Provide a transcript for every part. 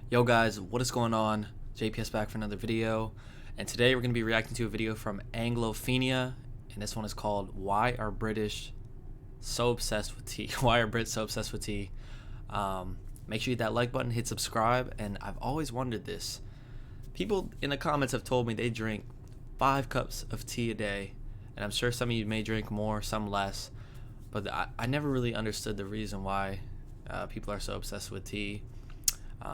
Yo guys, what is going on? JPS back for another video, and today we're going to be reacting to a video from Anglophenia, and this one is called Why Are British So Obsessed with Tea? Why are Brits so obsessed with tea? Make sure you hit that like button, hit subscribe, and I've always wondered this. People in the comments have told me they drink 5 cups of tea a day, and I'm sure some of you may drink more, some less, but I never really understood the reason why people are so obsessed with tea.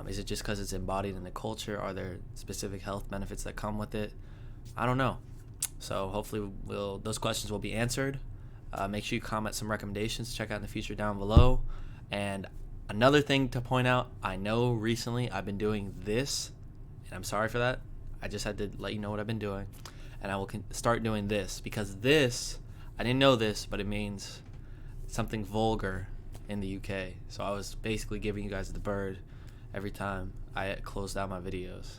Is it just because it's embodied in the culture? Are there specific health benefits that come with it? I don't know. So hopefully those questions will be answered. Make sure you comment some recommendations to check out in the future down below. And another thing to point out, I know recently I've been doing this, and I'm sorry for that. I just had to let you know what I've been doing. And I will start doing this, because this, I didn't know this, but it means something vulgar in the UK. So I was basically giving you guys the bird every time I closed out my videos.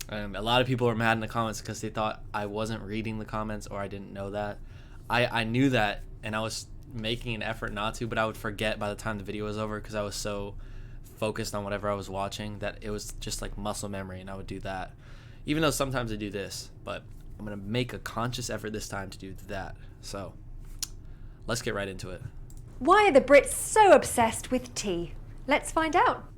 A lot of people were mad in the comments because they thought I wasn't reading the comments, or I didn't know that. I knew that, and I was making an effort not to, but I would forget by the time the video was over because I was so focused on whatever I was watching that it was just like muscle memory, and I would do that. Even though sometimes I do this, but I'm going to make a conscious effort this time to do that. So let's get right into it. Why are the Brits so obsessed with tea? Let's find out.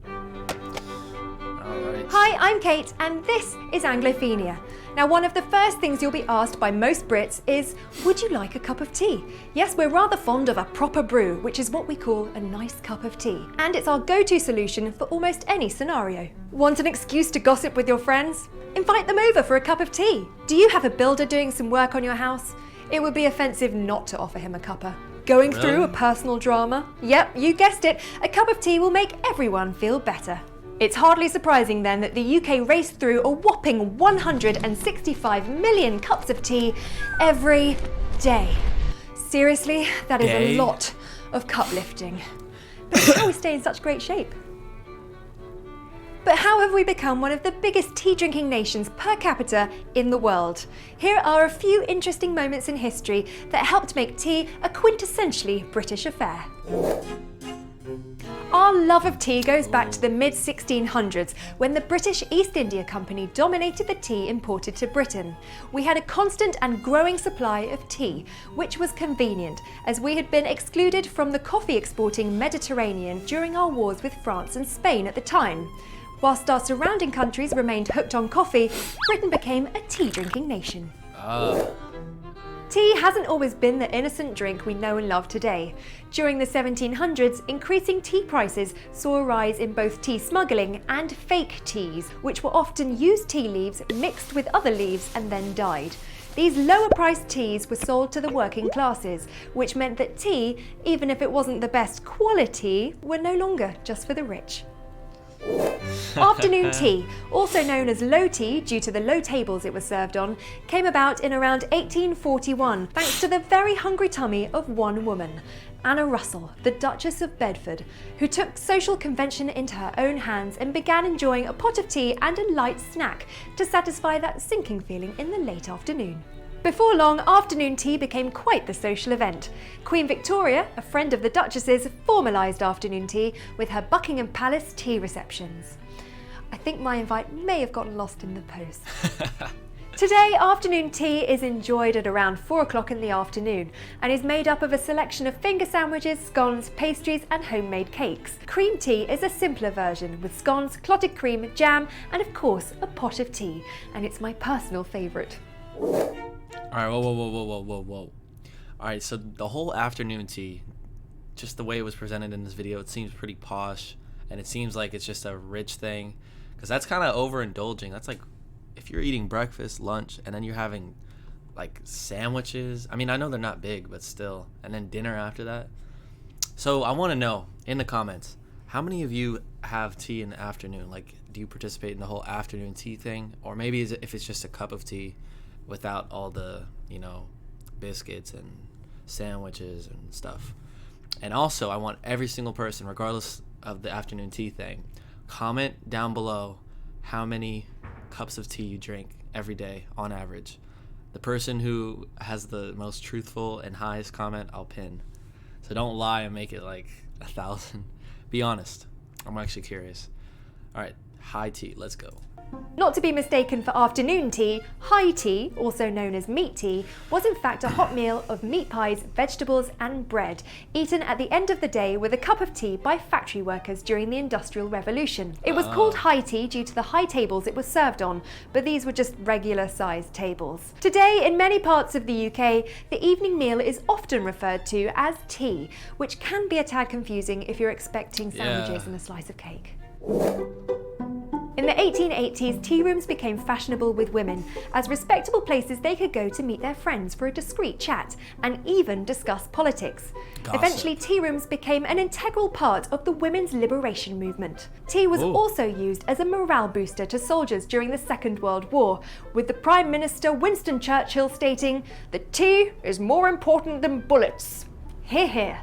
Alright. Hi, I'm Kate, and this is Anglophenia. Now, one of the first things you'll be asked by most Brits is, would you like a cup of tea? Yes, we're rather fond of a proper brew, which is what we call a nice cup of tea. And it's our go-to solution for almost any scenario. Want an excuse to gossip with your friends? Invite them over for a cup of tea. Do you have a builder doing some work on your house? It would be offensive not to offer him a cuppa. Going through a personal drama? Yep, you guessed it. A cup of tea will make everyone feel better. It's hardly surprising then that the UK raced through a whopping 165 million cups of tea every day. Seriously, that is a lot of cup lifting. But how we stay in such great shape? But how have we become one of the biggest tea drinking nations per capita in the world? Here are a few interesting moments in history that helped make tea a quintessentially British affair. Our love of tea goes back to the mid-1600s, when the British East India Company dominated the tea imported to Britain. We had a constant and growing supply of tea, which was convenient, as we had been excluded from the coffee-exporting Mediterranean during our wars with France and Spain at the time. Whilst our surrounding countries remained hooked on coffee, Britain became a tea-drinking nation. Tea hasn't always been the innocent drink we know and love today. During the 1700s, increasing tea prices saw a rise in both tea smuggling and fake teas, which were often used tea leaves mixed with other leaves and then dyed. These lower-priced teas were sold to the working classes, which meant that tea, even if it wasn't the best quality, were no longer just for the rich. Afternoon tea, also known as low tea due to the low tables it was served on, came about in around 1841 thanks to the very hungry tummy of one woman, Anna Russell, the Duchess of Bedford, who took social convention into her own hands and began enjoying a pot of tea and a light snack to satisfy that sinking feeling in the late afternoon. Before long, afternoon tea became quite the social event. Queen Victoria, a friend of the Duchess's, formalised afternoon tea with her Buckingham Palace tea receptions. I think my invite may have gotten lost in the post. Today, afternoon tea is enjoyed at around 4 o'clock in the afternoon and is made up of a selection of finger sandwiches, scones, pastries and homemade cakes. Cream tea is a simpler version with scones, clotted cream, jam and of course a pot of tea, and it's my personal favourite. Alright, whoa. Alright, so the whole afternoon tea, just the way it was presented in this video, it seems pretty posh, and it seems like it's just a rich thing, because that's kind of overindulging. That's like, if you're eating breakfast, lunch, and then you're having, like, sandwiches. I mean, I know they're not big, but still, and then dinner after that. So I want to know, in the comments, how many of you have tea in the afternoon? Like, do you participate in the whole afternoon tea thing? Or maybe if it's just a cup of tea without all the, biscuits and sandwiches and stuff. And also, I want every single person, regardless of the afternoon tea thing, comment down below how many cups of tea you drink every day on average. The person who has the most truthful and highest comment, I'll pin. So don't lie and make it like 1,000. Be honest. I'm actually curious. All right. high tea. Let's go. Not to be mistaken for afternoon tea, high tea, also known as meat tea, was in fact a hot meal of meat pies, vegetables and bread, eaten at the end of the day with a cup of tea by factory workers during the Industrial Revolution. It was called high tea due to the high tables it was served on, but these were just regular sized tables. Today, in many parts of the UK, the evening meal is often referred to as tea, which can be a tad confusing if you're expecting sandwiches and a slice of cake. In the 1880s, tea rooms became fashionable with women, as respectable places they could go to meet their friends for a discreet chat and even discuss politics. Gossip. Eventually, tea rooms became an integral part of the women's liberation movement. Tea was also used as a morale booster to soldiers during the Second World War, with the Prime Minister Winston Churchill stating, "The tea is more important than bullets." Hear, hear.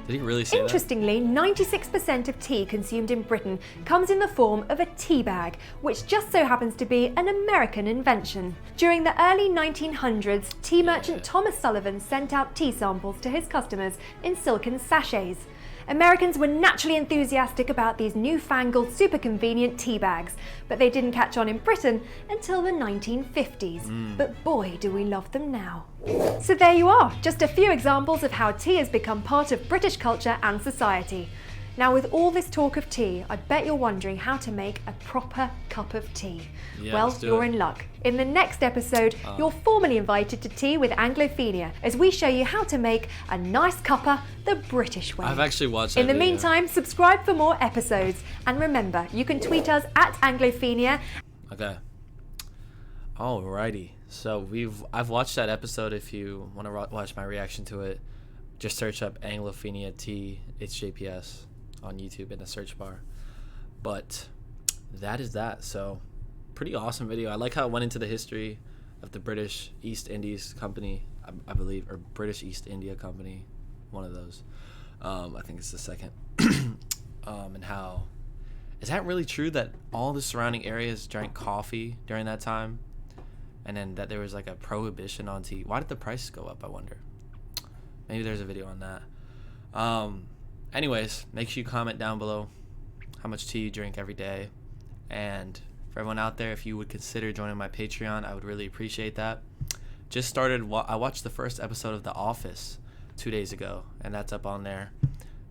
Did he really say that? Interestingly, 96% of tea consumed in Britain comes in the form of a tea bag, which just so happens to be an American invention. During the early 1900s, tea merchant Thomas Sullivan sent out tea samples to his customers in silken sachets. Americans were naturally enthusiastic about these newfangled, super convenient tea bags, but they didn't catch on in Britain until the 1950s. But boy, do we love them now. So there you are, just a few examples of how tea has become part of British culture and society. Now, with all this talk of tea, I bet you're wondering how to make a proper cup of tea. Yeah, well, you're in luck. In the next episode, you're formally invited to tea with Anglophenia as we show you how to make a nice cuppa the British way. I've actually watched that In the video. meantime, subscribe for more episodes. And remember, you can tweet us at Anglophenia. Okay. Alrighty. So I've watched that episode. If you want to watch my reaction to it, just search up Anglophenia Tea. It's JPS on YouTube in the search bar. But that is that. So pretty awesome video. I like how it went into the history of the British East Indies Company, I believe, or British East India Company, one of those. I think it's the second. And how is that really true that all the surrounding areas drank coffee during that time, and then that there was like a prohibition on tea? Why did the prices go up, I wonder? Maybe there's a video on that. Anyways, make sure you comment down below how much tea you drink every day. And for everyone out there, if you would consider joining my Patreon, I would really appreciate that. Just started, I watched the first episode of The Office 2 days ago, and that's up on there.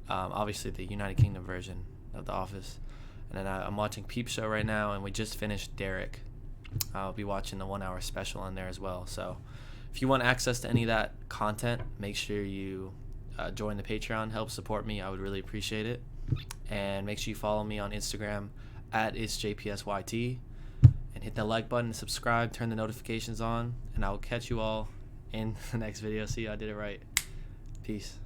Obviously the United Kingdom version of The Office. And then I'm watching Peep Show right now, and we just finished Derek. I'll be watching the 1 hour special on there as well. So if you want access to any of that content, make sure you join the Patreon. Help support me. I would really appreciate it. And make sure you follow me on Instagram at itsjpsyt, and hit that like button, subscribe, turn the notifications on, and I will catch you all in the next video. See you, I did it right. Peace.